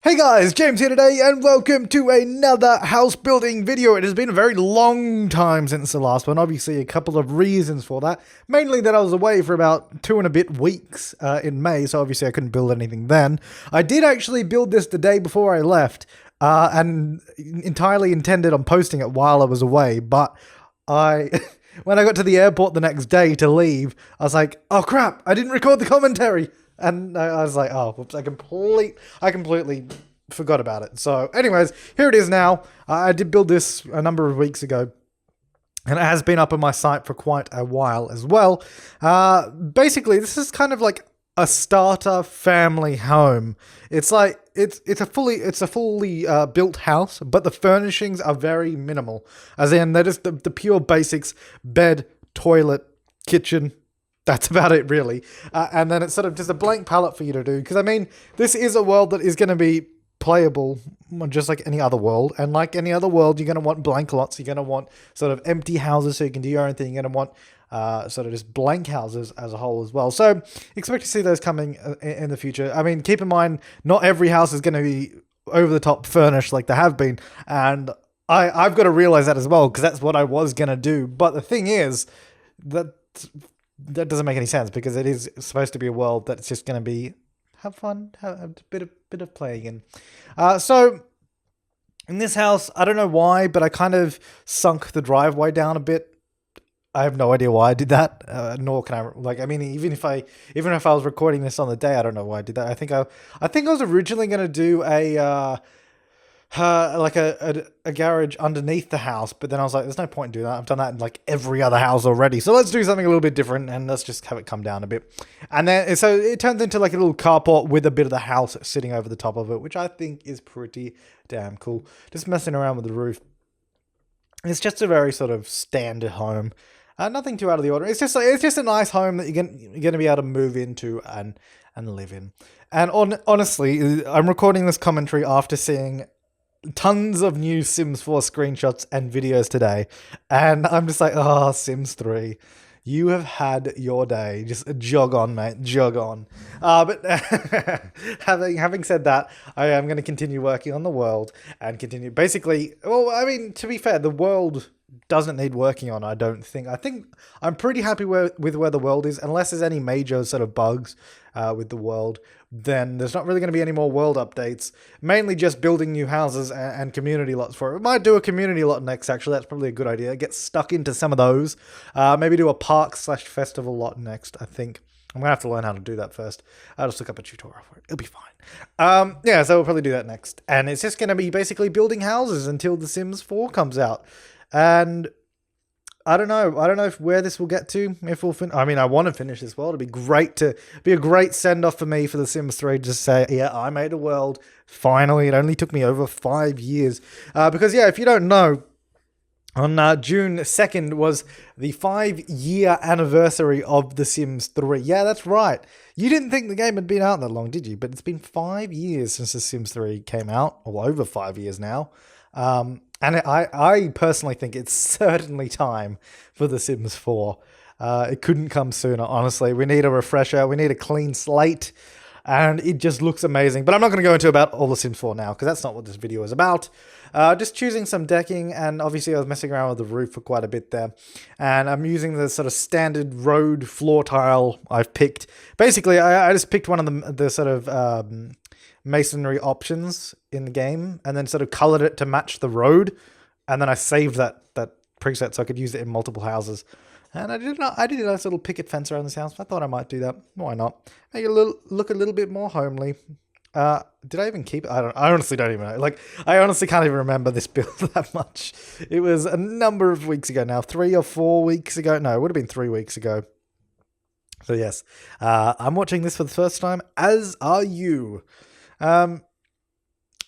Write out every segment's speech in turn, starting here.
Hey guys, James here today and welcome to another house building video. It has been a very long time since the last one, obviously a couple of reasons for that. Mainly that I was away for about 2 and a bit weeks in May, so obviously I couldn't build anything then. I did actually build this the day before I left and entirely intended on posting it while I was away, but when I got to the airport the next day to leave, I was like, oh crap, I didn't record the commentary. And I was like, oh, whoops, I completely forgot about it. So anyways, here it is now. I did build this a number of weeks ago, and it has been up on my site for quite a while as well. Basically, this is kind of like a starter family home. It's like, it's a fully built house, but the furnishings are very minimal. As in, they're just the pure basics: bed, toilet, kitchen. That's about it, really. And then it's sort of just a blank palette for you to do. Because, I mean, this is a world that is going to be playable just like any other world. And like any other world, you're going to want blank lots. You're going to want sort of empty houses so you can do your own thing. You're going to want sort of just blank houses as a whole as well. So expect to see those coming in the future. I mean, keep in mind, not every house is going to be over the top furnished like they have been. And I've got to realize that as well, because that's what I was going to do. But the thing is that doesn't make any sense, because it is supposed to be a world that's just going to be have fun, have a bit of playing in. So in this house, I don't know why, but I kind of sunk the driveway down a bit. I have no idea why I did that. Nor can I, I mean, even if I was recording this on the day, I don't know why I did that. I think I was originally going to do a garage underneath the house, but then I was like, there's no point in doing that. I've done that in like every other house already. So let's do something a little bit different, and let's just have it come down a bit. And then, so it turns into like a little carport with a bit of the house sitting over the top of it, which I think is pretty damn cool. Just messing around with the roof. It's just a very sort of standard home. Nothing too out of the order. It's just a nice home that you're going to be able to move into and live in. And honestly, I'm recording this commentary after seeing tons of new Sims 4 screenshots and videos today, and I'm just like, oh, Sims 3, you have had your day. Just jog on, mate, jog on. But having said that, I am going to continue working on the world and continue. Basically, well, I mean, to be fair, the world doesn't need working on, I don't think. I think I'm pretty happy with where the world is, unless there's any major sort of bugs with the world. Then there's not really going to be any more world updates. Mainly just building new houses and community lots for it. We might do a community lot next, actually. That's probably a good idea. Get stuck into some of those. Maybe do a park/festival lot next, I think. I'm going to have to learn how to do that first. I'll just look up a tutorial for it. It'll be fine. Yeah, so we'll probably do that next. And it's just going to be basically building houses until The Sims 4 comes out. And I don't know where this will get to. If we'll I mean, I want to finish this world. It'd be a great send off for me for The Sims 3 to say, yeah, I made a world. Finally, it only took me over 5 years. Because yeah, if you don't know, on June 2nd was the 5-year anniversary of The Sims 3. Yeah, that's right. You didn't think the game had been out that long, did you? But it's been 5 years since The Sims 3 came out, or over 5 years now. And I personally think it's certainly time for The Sims 4. It couldn't come sooner, honestly. We need a refresher. We need a clean slate. And it just looks amazing. But I'm not going to go into about all The Sims 4 now, because that's not what this video is about. Just choosing some decking, and obviously I was messing around with the roof for quite a bit there. And I'm using the sort of standard road floor tile I've picked. Basically, I just picked one of the sort of masonry options in the game, and then sort of colored it to match the road, and then I saved that preset so I could use it in multiple houses. And I did a nice little picket fence around this house. I thought I might do that. Why not? Make it look a little bit more homely. Did I even keep it? I honestly don't even know. Like, I honestly can't even remember this build that much. It was a number of weeks ago now. 3 or 4 weeks ago. No, it would have been 3 weeks ago. So yes, I'm watching this for the first time, as are you. But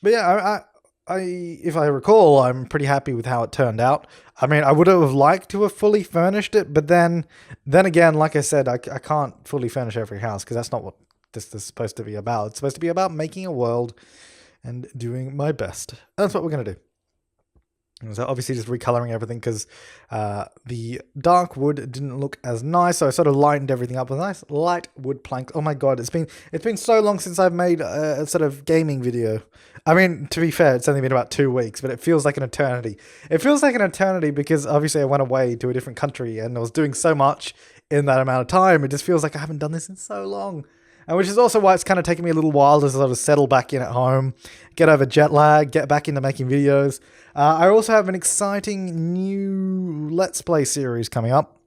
yeah, if I recall, I'm pretty happy with how it turned out. I mean, I would have liked to have fully furnished it, but then again, like I said, I can't fully furnish every house, because that's not what this is supposed to be about. It's supposed to be about making a world and doing my best. That's what we're going to do. So obviously just recoloring everything because the dark wood didn't look as nice. So I sort of lightened everything up with a nice light wood plank. Oh my god, it's been so long since I've made a sort of gaming video. I mean, to be fair, it's only been about 2 weeks, but it feels like an eternity. It feels like an eternity because obviously I went away to a different country and I was doing so much in that amount of time. It just feels like I haven't done this in so long. And which is also why it's kind of taken me a little while to sort of settle back in at home, get over jet lag, get back into making videos. I also have an exciting new Let's Play series coming up.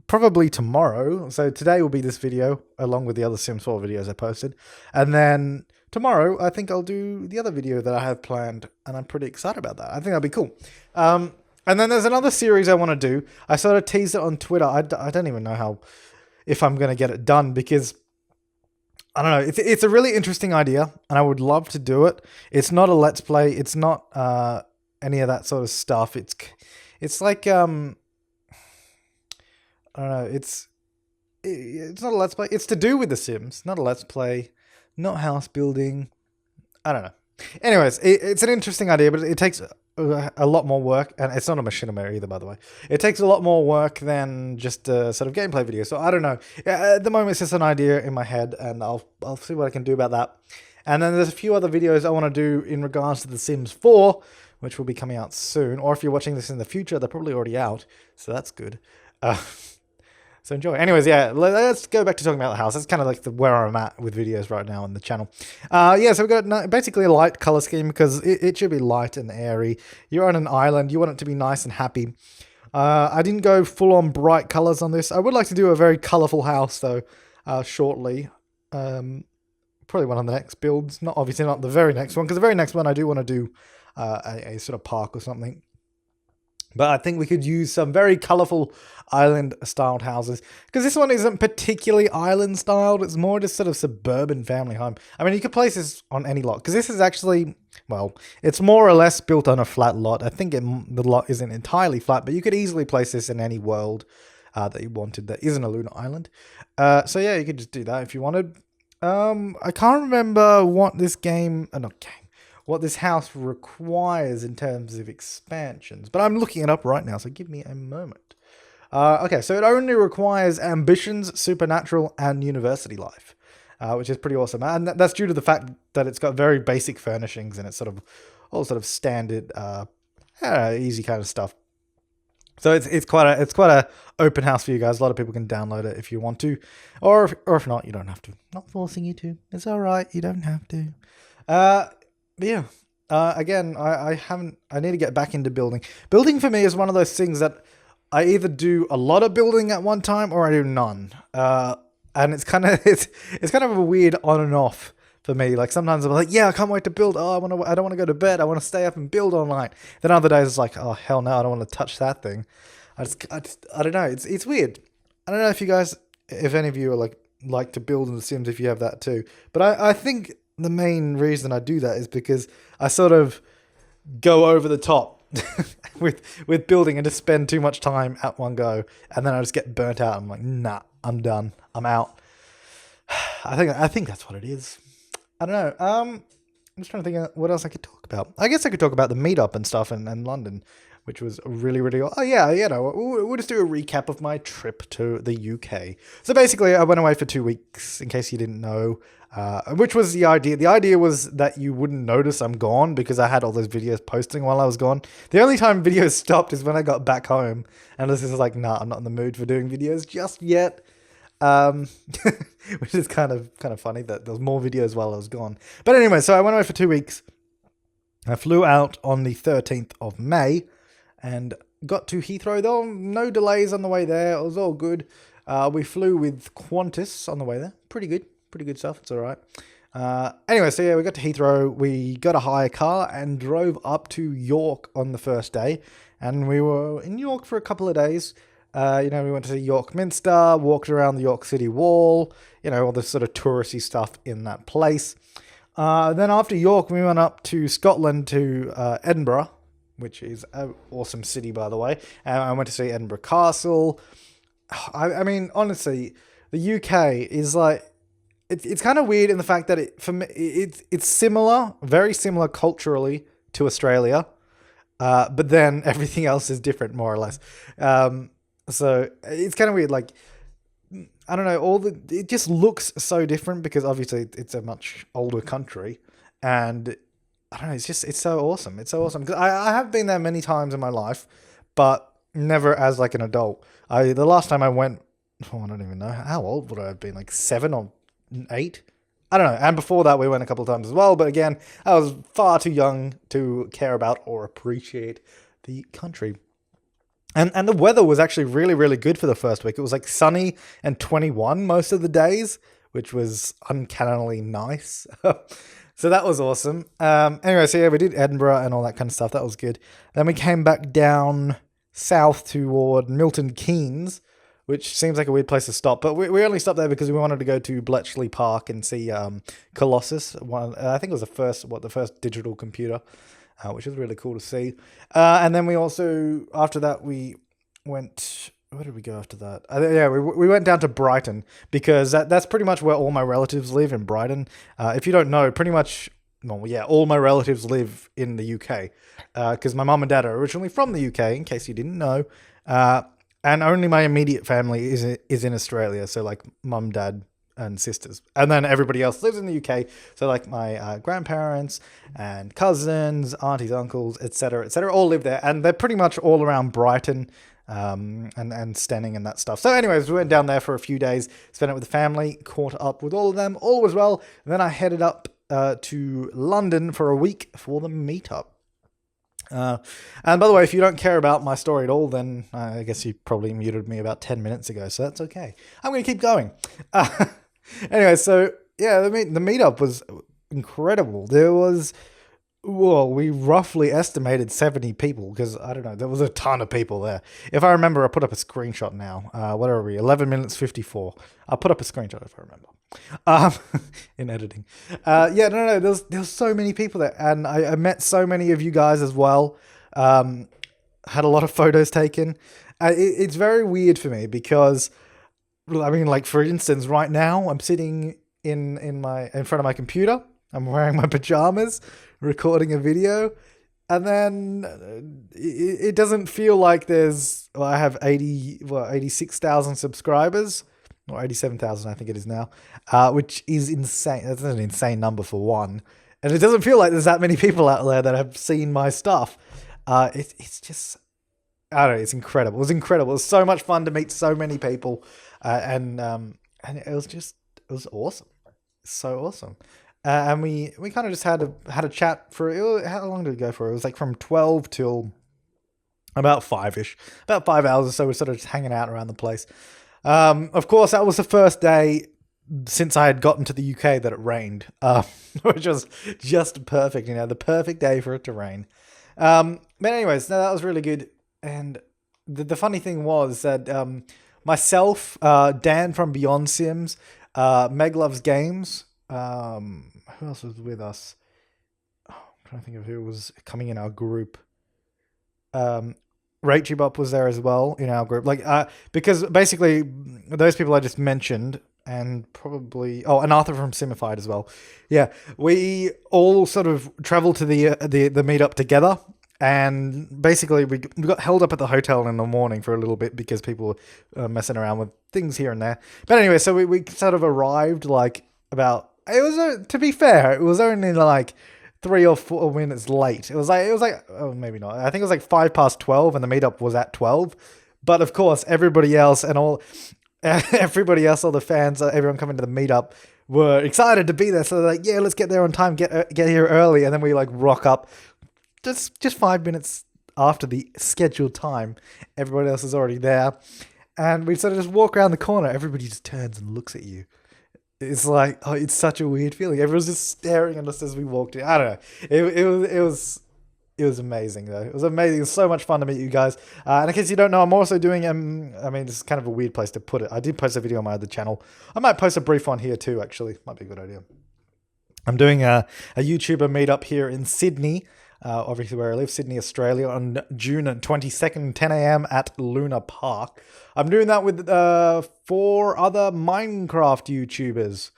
Probably tomorrow. So today will be this video, along with the other Sims 4 videos I posted. And then tomorrow, I think I'll do the other video that I have planned. And I'm pretty excited about that. I think that'll be cool. And then there's another series I want to do. I sort of teased it on Twitter. I don't even know if I'm going to get it done because I don't know. It's a really interesting idea and I would love to do it. It's not a Let's Play. It's not any of that sort of stuff. It's like I don't know. It's not a Let's Play. It's to do with The Sims, not a Let's Play, not house building. I don't know. Anyways, it's an interesting idea, but it takes a lot more work, and it's not a machinima either, by the way. It takes a lot more work than just a sort of gameplay video. So I don't know. At the moment, it's just an idea in my head, and I'll see what I can do about that. And then there's a few other videos I want to do in regards to The Sims 4, which will be coming out soon. Or if you're watching this in the future, they're probably already out, so that's good. So enjoy. Anyways, yeah, let's go back to talking about the house. That's kind of like where I'm at with videos right now on the channel. Yeah, so we've got basically a light color scheme because it should be light and airy. You're on an island. You want it to be nice and happy. I didn't go full-on bright colors on this. I would like to do a very colorful house, though, shortly. Probably one of the next builds. Obviously not the very next one, because the very next one I do want to do a sort of park or something. But I think we could use some very colourful island-styled houses. Because this one isn't particularly island-styled. It's more just sort of suburban family home. I mean, you could place this on any lot. Because this is actually, well, it's more or less built on a flat lot. I think the lot isn't entirely flat. But you could easily place this in any world that you wanted that isn't a Aluna island. So yeah, you could just do that if you wanted. I can't remember what this what this house requires in terms of expansions. But I'm looking it up right now, so give me a moment. Okay, so it only requires ambitions, supernatural, and university life, which is pretty awesome. And that's due to the fact that it's got very basic furnishings and it's sort of all sort of standard, easy kind of stuff. So it's quite a open house for you guys. A lot of people can download it if you want to, or if not, you don't have to. Not forcing you to. It's all right. You don't have to. Yeah. Again, I need to get back into building. Building for me is one of those things that I either do a lot of building at one time or I do none. And it's kind of a weird on and off for me. Like sometimes I'm like, yeah, I can't wait to build. Oh, I don't want to go to bed. I want to stay up and build all night. Then other days it's like, oh hell no, I don't want to touch that thing. I don't know. It's weird. I don't know if any of you are like to build in The Sims if you have that too. But I think the main reason I do that is because I sort of go over the top with building and just spend too much time at one go, and then I just get burnt out. I'm like, nah, I'm done. I'm out. I think that's what it is. I don't know. I'm just trying to think of what else I could talk about. I guess I could talk about the meetup and stuff in London, which was really, really... Oh, yeah, we'll just do a recap of my trip to the UK. So basically, I went away for 2 weeks, in case you didn't know, which was the idea. The idea was that you wouldn't notice I'm gone because I had all those videos posting while I was gone. The only time videos stopped is when I got back home, and this is like, nah, I'm not in the mood for doing videos just yet. Which is kind of funny that there was more videos while I was gone. But anyway, so I went away for 2 weeks. I flew out on the 13th of May and got to Heathrow. There were no delays on the way there. It was all good. We flew with Qantas on the way there. Pretty good stuff. It's all right. Anyway, so yeah, we got to Heathrow. We got a hire car and drove up to York on the first day. And we were in York for a couple of days. We went to see York Minster, walked around the York City Wall, all the sort of touristy stuff in that place. Then after York, we went up to Scotland to Edinburgh, which is an awesome city, by the way. And I went to see Edinburgh Castle. I mean, honestly, the UK is like... It's kind of weird in the fact that for me, it's similar, very similar culturally to Australia. But then everything else is different, more or less. So it's kind of weird. Like, I don't know, it just looks so different because obviously it's a much older country, and I don't know, it's so awesome. It's so awesome because I have been there many times in my life, but never as like an adult. The last time I went, oh, I don't even know how old would I have been, like 7 or 8. I don't know. And before that, we went a couple of times as well. But again, I was far too young to care about or appreciate the country. And the weather was actually really, really good for the first week. It was like sunny and 21 most of the days, which was uncannily nice. So that was awesome. Anyway, so yeah, we did Edinburgh and all that kind of stuff. That was good. Then we came back down south toward Milton Keynes, which seems like a weird place to stop. But we only stopped there because we wanted to go to Bletchley Park and see Colossus. I think it was the first digital computer. Which is really cool to see. And then we also, after that, we went... Where did we go after that? We went down to Brighton because that's pretty much where all my relatives live, in Brighton. If you don't know, pretty much... Well, yeah, all my relatives live in the UK because my mum and dad are originally from the UK, in case you didn't know. And only my immediate family is in Australia, so like mum, dad, and sisters, and then everybody else lives in the UK. So like my grandparents and cousins, aunties, uncles, etc., all live there, and they're pretty much all around Brighton, and Stenning and that stuff. So anyways, we went down there for a few days, spent it with the family, caught up with all of them, all was well. And then I headed up to London for a week for the meetup. And by the way, if you don't care about my story at all, then I guess you probably muted me about 10 minutes ago, so that's okay. I'm going to keep going. Anyway, so yeah, the meetup was incredible. There was, well, we roughly estimated 70 people because, I don't know, there was a ton of people there. If I remember, I'll put up a screenshot now. What are we? 11 minutes 54. I'll put up a screenshot if I remember. In editing. Yeah, no, there was so many people there, and I met so many of you guys as well. Had a lot of photos taken. It's very weird for me because, I mean, like, for instance, right now I'm sitting in front of my computer. I'm wearing my pajamas, recording a video, and then it doesn't feel like I have 86,000 subscribers, or 87,000, I think it is now, which is insane. That's an insane number for one. And it doesn't feel like there's that many people out there that have seen my stuff. It's just, I don't know, it's incredible. It was incredible. It was so much fun to meet so many people. And it was awesome. So awesome. And we kind of just had a chat for, how long did it go for? It was like from 12 till about 5-ish, about 5 hours or so. We're sort of just hanging out around the place. Of course, that was the first day since I had gotten to the UK that it rained, which was just perfect, the perfect day for it to rain. But anyways, no, that was really good. And the funny thing was that myself, Dan from Beyond Sims, Meg Loves Games, who else was with us? Oh, I'm trying to think of who was coming in our group. RateUp was there as well in our group. Because basically those people I just mentioned, and probably, and Arthur from Simified as well. Yeah, we all sort of traveled to the meetup together. And basically, we got held up at the hotel in the morning for a little bit because people were messing around with things here and there. But anyway, so we sort of arrived to be fair, it was only like 3 or 4 minutes late. It was like, oh, maybe not. I think it was like 12:05, and the meetup was at 12. But of course, everybody else, all the fans, everyone coming to the meetup were excited to be there. So they're like, yeah, let's get there on time, get here early. And then we like rock up. Just 5 minutes after the scheduled time, everybody else is already there, and we sort of just walk around the corner. Everybody just turns and looks at you. It's like, oh, it's such a weird feeling. Everyone's just staring at us as we walked in. I don't know. It was amazing though. It was amazing. It was so much fun to meet you guys. And in case you don't know, I'm also doing. I mean, this is kind of a weird place to put it. I did post a video on my other channel. I might post a brief one here too. Actually, might be a good idea. I'm doing a YouTuber meetup here in Sydney. Obviously where I live, Sydney, Australia, on June 22nd, 10 a.m. at Luna Park. I'm doing that with 4 other Minecraft YouTubers,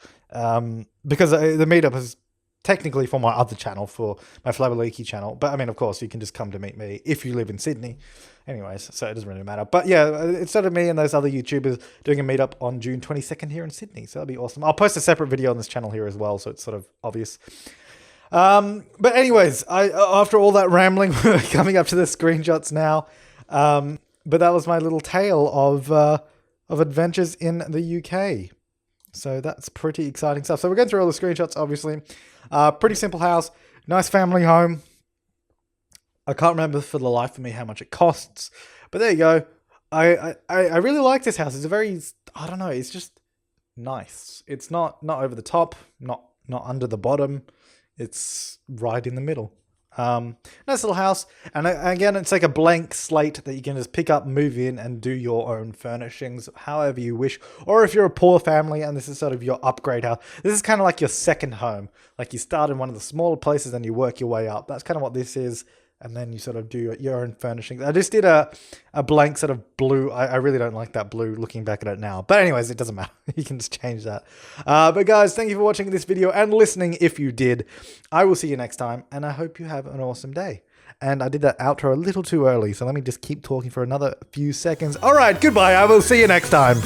because the meetup is technically for my other channel, for my Flabberleaky channel. But I mean, of course, you can just come to meet me if you live in Sydney. Anyways, so it doesn't really matter. But yeah, instead of me and those other YouTubers doing a meetup on June 22nd here in Sydney. So that'll be awesome. I'll post a separate video on this channel here as well, so it's sort of obvious. But anyways, after all that rambling, we're coming up to the screenshots now. But that was my little tale of adventures in the UK. So that's pretty exciting stuff. So we're going through all the screenshots, obviously. Pretty simple house, nice family home. I can't remember for the life of me how much it costs, but there you go. I really like this house. It's a very, I don't know, it's just nice. It's not over the top, not under the bottom. It's right in the middle. Nice little house. And again, it's like a blank slate that you can just pick up, move in, and do your own furnishings however you wish. Or if you're a poor family and this is sort of your upgrade house, this is kind of like your second home. Like you start in one of the smaller places and you work your way up. That's kind of what this is. And then you sort of do your own furnishings. I just did a blank sort of blue. I really don't like that blue looking back at it now. But anyways, it doesn't matter. You can just change that. But guys, thank you for watching this video and listening if you did. I will see you next time. And I hope you have an awesome day. And I did that outro a little too early. So let me just keep talking for another few seconds. All right, goodbye. I will see you next time.